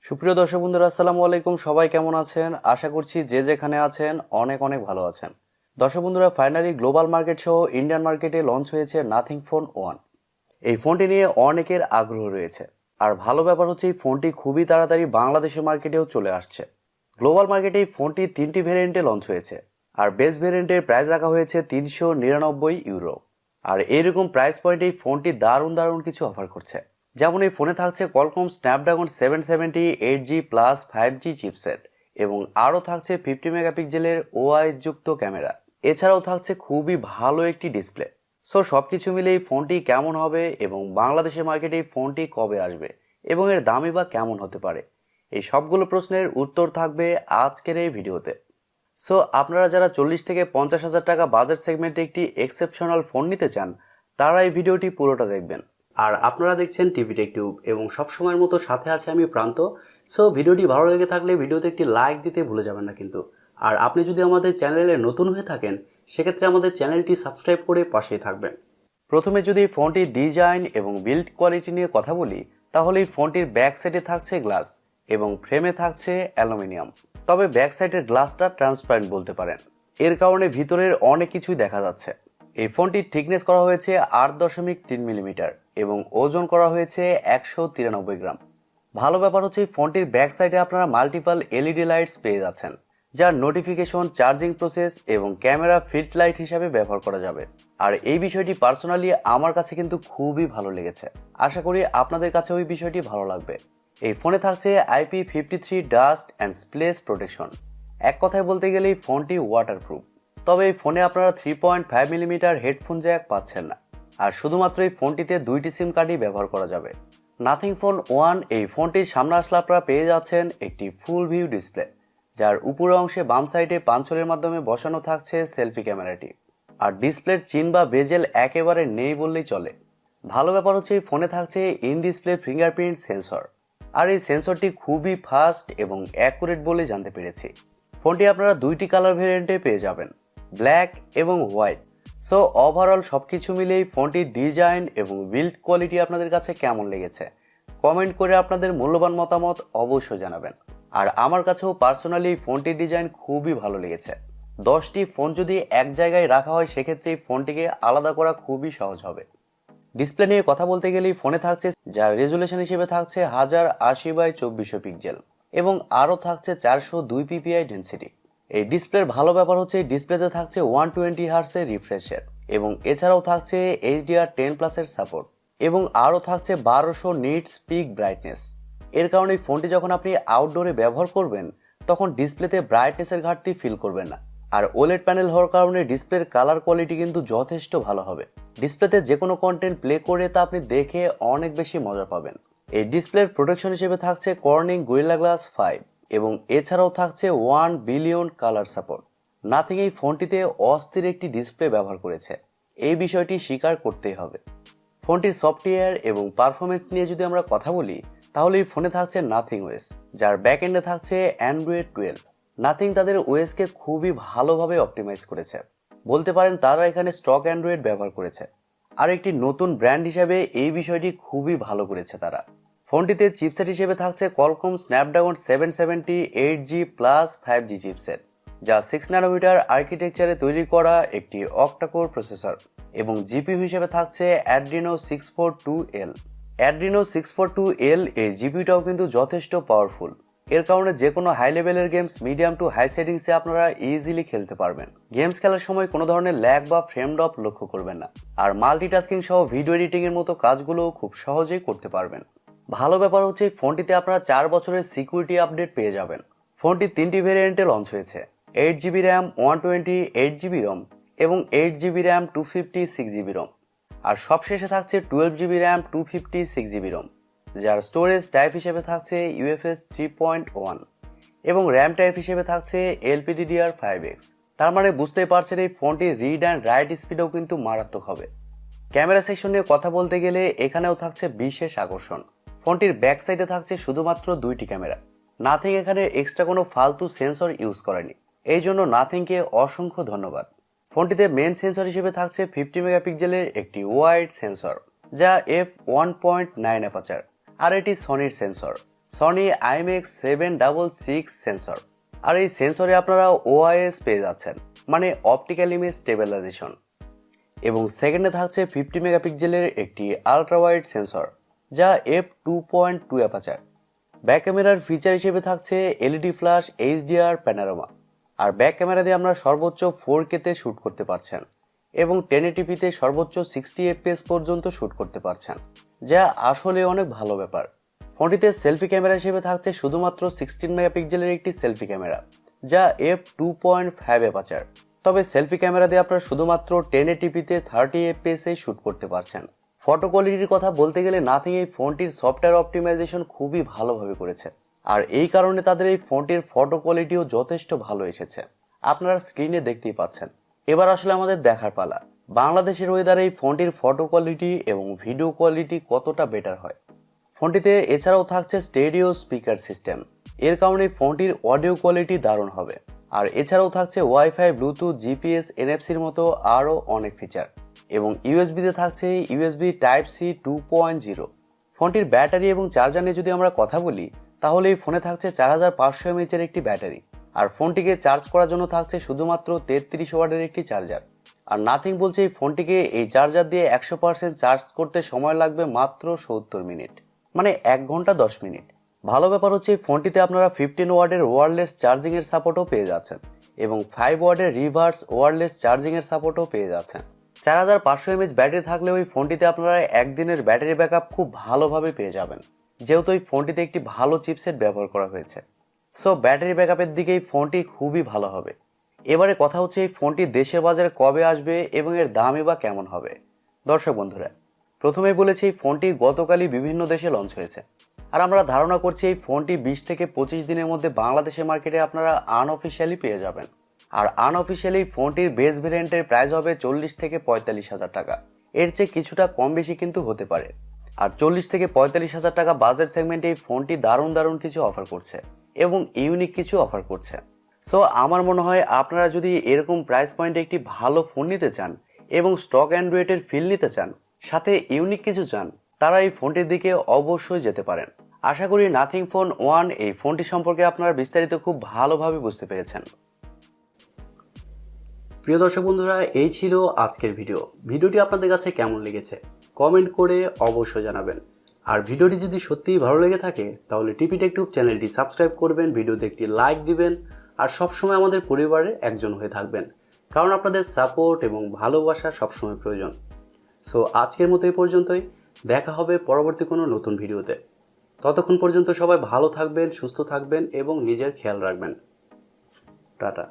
সুপ্রিয় দর্শক বন্ধুরা আসসালামু আলাইকুম। সবাই কেমন আছেন? আশা করছি যে যেখানে আছেন অনেক অনেক ভালো আছেন। দর্শক বন্ধুরা, ফাইনালি গ্লোবাল মার্কেট সহ ইন্ডিয়ান মার্কেটে লঞ্চ হয়েছে নাথিং ফোন 1। এই ফোনটি নিয়ে অনেকের আগ্রহ রয়েছে, আর ভালো ব্যাপার হচ্ছে এই ফোনটি খুবই তাড়াতাড়ি বাংলাদেশের মার্কেটেও চলে আসছে। গ্লোবাল মার্কেটে এই ফোনটি 3টি ভেরিয়েন্টে লঞ্চ হয়েছে, আর বেস ভেরিয়েন্টের প্রাইস রাখা হয়েছে 399 ইউরো। আর এইরকম প্রাইস পয়েন্টে এই ফোনটি দারুণ কিছু অফার করছে। যেমন এই ফোনে থাকছে Qualcomm Snapdragon 778G plus 5G chipset, এবং আরও থাকছে 50 মেগাপিক্সেলের OIS যুক্ত ক্যামেরা। এছাড়াও থাকছে খুবই ভালো একটি ডিসপ্লে। সো সব কিছু মিলে এই ফোনটি কেমন হবে এবং বাংলাদেশের মার্কেটে এই ফোনটি কবে আসবে এবং এর দামই বা কেমন হতে পারে, এই সবগুলো প্রশ্নের উত্তর থাকবে আজকের এই ভিডিওতে। সো আপনারা যারা 40 থেকে 50 হাজার টাকা বাজেট সেগমেন্টে একটি এক্সেপশনাল ফোন নিতে চান, তারা এই ভিডিওটি পুরোটা দেখবেন। আর আপনারা দেখছেন টিভি টেকটিউব এবং সবসময়ের মতো সাথে আছে আমি প্রান্ত। সো ভিডিওটি ভালো লেগে থাকলে ভিডিওতে একটি লাইক দিতে ভুলে যাবেন না কিন্তু। আর আপনি যদি আমাদের চ্যানেলে নতুন হয়ে থাকেন, সেক্ষেত্রে আমাদের চ্যানেলটি সাবস্ক্রাইব করে পাশেই থাকবেন। প্রথমে যদি ফোনটির ডিজাইন এবং বিল্ড কোয়ালিটি নিয়ে কথা বলি, তাহলে এই ফোনটির ব্যাক সাইডে থাকছে গ্লাস এবং ফ্রেমে থাকছে অ্যালুমিনিয়াম। তবে ব্যাক সাইডের গ্লাসটা ট্রান্সপারেন্ট বলতে পারেন, এর কারণে ভিতরের অনেক কিছুই দেখা যাচ্ছে। এই ফোনটির থিকনেস করা হয়েছে 8.3 মিলিমিটার এবং ওজন করা হয়েছে 193 গ্রাম। ভালো ব্যাপার হচ্ছে এই ফোনটির ব্যাক সাইডে আপনারা মাল্টিপল এলইডি লাইটস পেয়ে যাচ্ছেন, যার নোটিফিকেশন, চার্জিং প্রসেস এবং ক্যামেরা ফিল্ড লাইট হিসাবে ব্যবহার করা যাবে। আর এই বিষয়টি পার্সোনালি আমার কাছে কিন্তু খুবই ভালো লেগেছে। আশা করি আপনাদের কাছে ওই বিষয়টি ভালো লাগবে। এই ফোনে থাকছে IP53 ডাস্ট অ্যান্ড স্প্লেশ প্রোটেকশন। এক কথায় বলতে গেলে এই ফোনটি ওয়াটারপ্রুফ। তবে এই ফোনে আপনারা 3.5 মিলিমিটার হেডফোন জ্যাক পাচ্ছেন না, আর শুধুমাত্র এই ফোনটিতে 2টি সিম কার্ডই ব্যবহার করা যাবে। নাথিং ফোন 1 এই ফোনটির সামনে আসলে আপনারা পেয়ে যাচ্ছেন একটি ফুল ভিউ ডিসপ্লে, যার উপরের অংশে বাম সাইডে পাঞ্চলের মাধ্যমে বসানো থাকছে সেলফি ক্যামেরাটি। আর ডিসপ্লের চিন বা বেজেল একেবারে নেই বললেই চলে। ভালো ব্যাপার হচ্ছে এই ফোনে থাকছে ইন ডিসপ্লে ফিঙ্গারপ্রিন্ট সেন্সর, আর এই সেন্সরটি খুবই ফাস্ট এবং অ্যাকুরেট বলে জানতে পেরেছি। ফোনটি আপনারা 2টি কালার ভেরিয়েন্টে পেয়ে যাবেন, ব্ল্যাক এবং হোয়াইট। সো ওভারঅল সব কিছু মিলেই ফোনটির ডিজাইন এবং বিল্ড কোয়ালিটি আপনাদের কাছে কেমন লেগেছে কমেন্ট করে আপনাদের মূল্যবান মতামত অবশ্যই জানাবেন। আর আমার কাছেও পার্সোনালি ফোনটির ডিজাইন খুবই ভালো লেগেছে। 10টি ফোন যদি এক জায়গায় রাখা হয়, সেক্ষেত্রে এই ফোনটিকে আলাদা করা খুবই সহজ হবে। ডিসপ্লে নিয়ে কথা বলতে গেলেই ফোনে থাকছে, যার রেজুলেশন হিসেবে থাকছে 1080x2400 পিক্সেল এবং আরও থাকছে 402 ppi ডেন্সিটি। এই ডিসপ্লের ভালো ব্যাপার হচ্ছে এই ডিসপ্লেতে থাকছে 120 হার্টজের রিফ্রেশ রেট এবং এছাড়াও থাকছে HDR10+ এর সাপোর্ট এবং আরও থাকছে 1200 নিটস পিক ব্রাইটনেস। এর কারণে এই ফোনটি যখন আপনি আউটডোরে ব্যবহার করবেন, তখন ডিসপ্লেতে ব্রাইটনেসের ঘাটতি ফিল করবেন না। আর OLED প্যানেল হওয়ার কারণে ডিসপ্লের কালার কোয়ালিটি কিন্তু যথেষ্ট ভালো হবে। ডিসপ্লেতে যে কোনো কন্টেন্ট প্লে করে তা আপনি দেখে অনেক বেশি মজা পাবেন। এই ডিসপ্লের প্রোটেকশন হিসেবে থাকছে কর্নিং গরিলা গ্লাস 5 এবং এছাড়াও থাকছে 1 বিলিয়ন কালার সাপোর্ট। নাথিং এই ফোনটিতে অস্থির একটি ডিসপ্লে ব্যবহার করেছে, এই বিষয়টি স্বীকার করতেই হবে। ফোনটির সফটওয়্যার এবং পারফরমেন্স নিয়ে যদি আমরা কথা বলি, তাহলে এই ফোনে থাকছে নাথিং ওএস, যার ব্যাক এন্ডে থাকছে অ্যান্ড্রয়েড 12। নাথিং তাদের ওএসকে খুবই ভালোভাবে অপটিমাইজ করেছে, বলতে পারেন তারা এখানে স্টক অ্যান্ড্রয়েড ব্যবহার করেছে। আর একটি নতুন ব্র্যান্ড হিসেবে এই বিষয়টি খুবই ভালো করেছে তারা। ফোনটিতে চিপসেট হিসেবে থাকছে Qualcomm Snapdragon 778G plus 5G chipset, যা 6 ন্যানোমিটার আর্কিটেকচারে তৈরি করা একটি Octa-core প্রসেসর, এবং জিপিইউ হিসেবে থাকছে Adreno 642L। Adreno 642L এই জিপিইউটাও কিন্তু যথেষ্ট পাওয়ারফুল। এর কারণে যে কোনো হাই লেভেলের গেমস মিডিয়াম টু হাই সেটিংসে আপনারা ইজিলি খেলতে পারবেন। গেমস খেলার সময় কোনো ধরনের ল্যাগ বা ফ্রেম ড্রপ লক্ষ্য করবেন না, আর মাল্টিটাস্কিং সহ ভিডিও এডিটিং এর মতো কাজগুলোও খুব সহজেই করতে পারবেন। ভালো ব্যাপার হচ্ছে এই ফোনটিতে আপনারা 4 বছরের সিকিউরিটি আপডেট পেয়ে যাবেন। ফোনটি 3টি ভেরিয়েন্টে লঞ্চ হয়েছে, 8GB র্যাম 128GB রম এবং 8GB র্যাম 256GB রম। আর সবশেষে থাকছে 12GB র্যাম 256GB রম, যার স্টোরেজ টাইপ হিসেবে থাকছে UFS 3.1 এবং র্যাম টাইপ হিসেবে থাকছে LPDDR5X। তার মানে বুঝতেই পারছেন এই ফোনটির রিড অ্যান্ড রাইট স্পিডও কিন্তু মারাত্মক হবে। ক্যামেরা সেকশন নিয়ে কথা বলতে গেলে এখানেও থাকছে বিশেষ আকর্ষণ। ফোনটির ব্যাক সাইডে থাকছে শুধুমাত্র 2টি ক্যামেরা। নাথিং এখানে এক্সট্রা কোনো ফালতু সেন্সর ইউজ করেনি, এই জন্য নাথিংকে অসংখ্য ধন্যবাদ। ফোনটিতে মেন সেন্সর হিসেবে থাকছে 50 মেগাপিক্সেলের একটি ওয়াইড সেন্সর, যা f1.9 অ্যাপারচার, আর এটি সনির সেন্সর। Sony IMX766 sensor. আর এই সেন্সরে আপনারা OIS পেয়ে যাচ্ছেন, মানে অপটিক্যাল ইমেজ স্টেবিলাইজেশন। এবং সেকেন্ডে থাকছে 50 মেগাপিক্সেলের একটি আলট্রা ওয়াইড সেন্সর, যা f2.2 অ্যাপারচার। ব্যাক ক্যামেরার ফিচার হিসেবে থাকছে LED ফ্ল্যাশ HDR প্যানোরামা। আর ব্যাক ক্যামেরা দিয়ে আমরা সর্বোচ্চ 4K তে শ্যুট করতে পারছেন এবং 1080p সর্বোচ্চ 60 fps পর্যন্ত শ্যুট করতে পারছেন, যা আসলে অনেক ভালো ব্যাপার। ফোনটিতে সেলফি ক্যামেরা হিসেবে থাকছে শুধুমাত্র 16 মেগাপিক্সেলের একটি সেলফি ক্যামেরা, যা f2.5 অ্যাপারচার। তবে সেলফি ক্যামেরা দিয়ে আপনারা শুধুমাত্র 1080p তে 30 fps এ শ্যুট করতে পারছেন। ফটো কোয়ালিটির কথা বলতে গেলে নাথিং এই ফোনটির সফটওয়্যার অপটিমাইজেশন খুবই ভালোভাবে করেছে, আর এই কারণে তাদের এই ফোনটির ফটো কোয়ালিটিও যথেষ্ট ভালো এসেছে। আপনারা স্ক্রিনে দেখতেই পাচ্ছেন। এবার আসলে আমাদের দেখার পালা, বাংলাদেশের ওয়েদারে এই ফোনটির ফটো কোয়ালিটি এবং ভিডিও কোয়ালিটি কতটা বেটার হয়। ফোনটিতে এছাড়াও থাকছে স্টেরিও স্পিকার সিস্টেম, এর কারণে ফোনটির অডিও কোয়ালিটি দারুণ হবে। আর এছাড়াও থাকছে ওয়াইফাই, ব্লুটুথ, জিপিএস, এনএফসির মতো আরও অনেক ফিচার। এবং ইউএসবিতে থাকছে ইউএসবি টাইপ সি 2.0। ফোনটির ব্যাটারি এবং চার্জার নিয়ে যদি আমরা কথা বলি, তাহলে এই ফোনে থাকছে 4500 mAh এর একটি ব্যাটারি। আর ফোনটিকে চার্জ করার জন্য থাকছে শুধুমাত্র 33 ওয়াটের একটি চার্জার। আর নাথিং বলছে এই ফোনটিকে এই চার্জার দিয়ে 100% চার্জ করতে সময় লাগবে মাত্র 70 মিনিট, মানে 1 ঘন্টা 10 মিনিট। ভালো ব্যাপার হচ্ছে এই ফোনটিতে আপনারা 15 ওয়াটের ওয়্যারলেস চার্জিংয়ের সাপোর্টও পেয়ে যাচ্ছেন এবং 5 ওয়াটের রিভার্স ওয়্যারলেস চার্জিংয়ের সাপোর্টও পেয়ে যাচ্ছেন। 4500 mAh ব্যাটারি থাকলে ওই ফোনটিতে আপনারা একদিনের ব্যাটারি ব্যাকআপ খুব ভালোভাবে পেয়ে যাবেন, যেহেতু এই ফোনটিতে একটি ভালো চিপসেট ব্যবহার করা হয়েছে। সো ব্যাটারি ব্যাকআপের দিকে এই ফোনটি খুবই ভালো হবে। এবারে কথা হচ্ছে এই ফোনটি দেশের বাজারে কবে আসবে এবং এর দামই বা কেমন হবে। দর্শক বন্ধুরা, প্রথমেই বলেছি এই ফোনটি গতকালই বিভিন্ন দেশে লঞ্চ হয়েছে, আর আমরা ধারণা করছি এই ফোনটি 20 থেকে 25 দিনের মধ্যে বাংলাদেশের মার্কেটে আপনারা আনঅফিশিয়ালি পেয়ে যাবেন। আর আনঅফিশিয়ালি ফোনটির বেস ভেরিয়েন্টের প্রাইস হবে 40 থেকে 45 হাজার টাকা। এর চেয়ে কিছুটা কম বেশি কিন্তু হতে পারে। আর 40 থেকে 45 হাজার টাকা বাজেট সেগমেন্টে এই ফোনটি দারুণ কিছু অফার করছে এবং ইউনিক কিছু অফার করছে। সো আমার মনে হয় আপনারা যদি এরকম প্রাইস পয়েন্টে একটি ভালো ফোন নিতে চান এবং স্টক অ্যান্ড্রয়েডের ফিল নিতে চান, সাথে ইউনিক কিছু চান, তারা এই ফোনটির দিকে অবশ্যই যেতে পারেন। আশা করি নাথিং ফোন 1 এই ফোনটি সম্পর্কে আপনারা বিস্তারিত খুব ভালোভাবে বুঝতে পেরেছেন। প্রিয় দর্শক বন্ধুরা, এই ছিল আজকের ভিডিওটি আপনাদের কাছে কেমন লেগেছে কমেন্ট করে অবশ্যই জানাবেন। আর ভিডিওটি যদি সত্যিই ভালো লেগে থাকে তাহলে TechTube চ্যানেলটি সাবস্ক্রাইব করবেন, ভিডিওতে একটি লাইক দিবেন আর সবসময় আমাদের পরিবারের একজন হয়ে থাকবেন, কারণ আপনাদের সাপোর্ট এবং ভালোবাসা সবসময় প্রয়োজন। সো আজকের মতো এই পর্যন্তই, দেখা হবে পরবর্তী কোনো নতুন ভিডিওতে। ততক্ষণ পর্যন্ত সবাই ভালো থাকবেন, সুস্থ থাকবেন এবং নিজের খেয়াল রাখবেন। টাটা।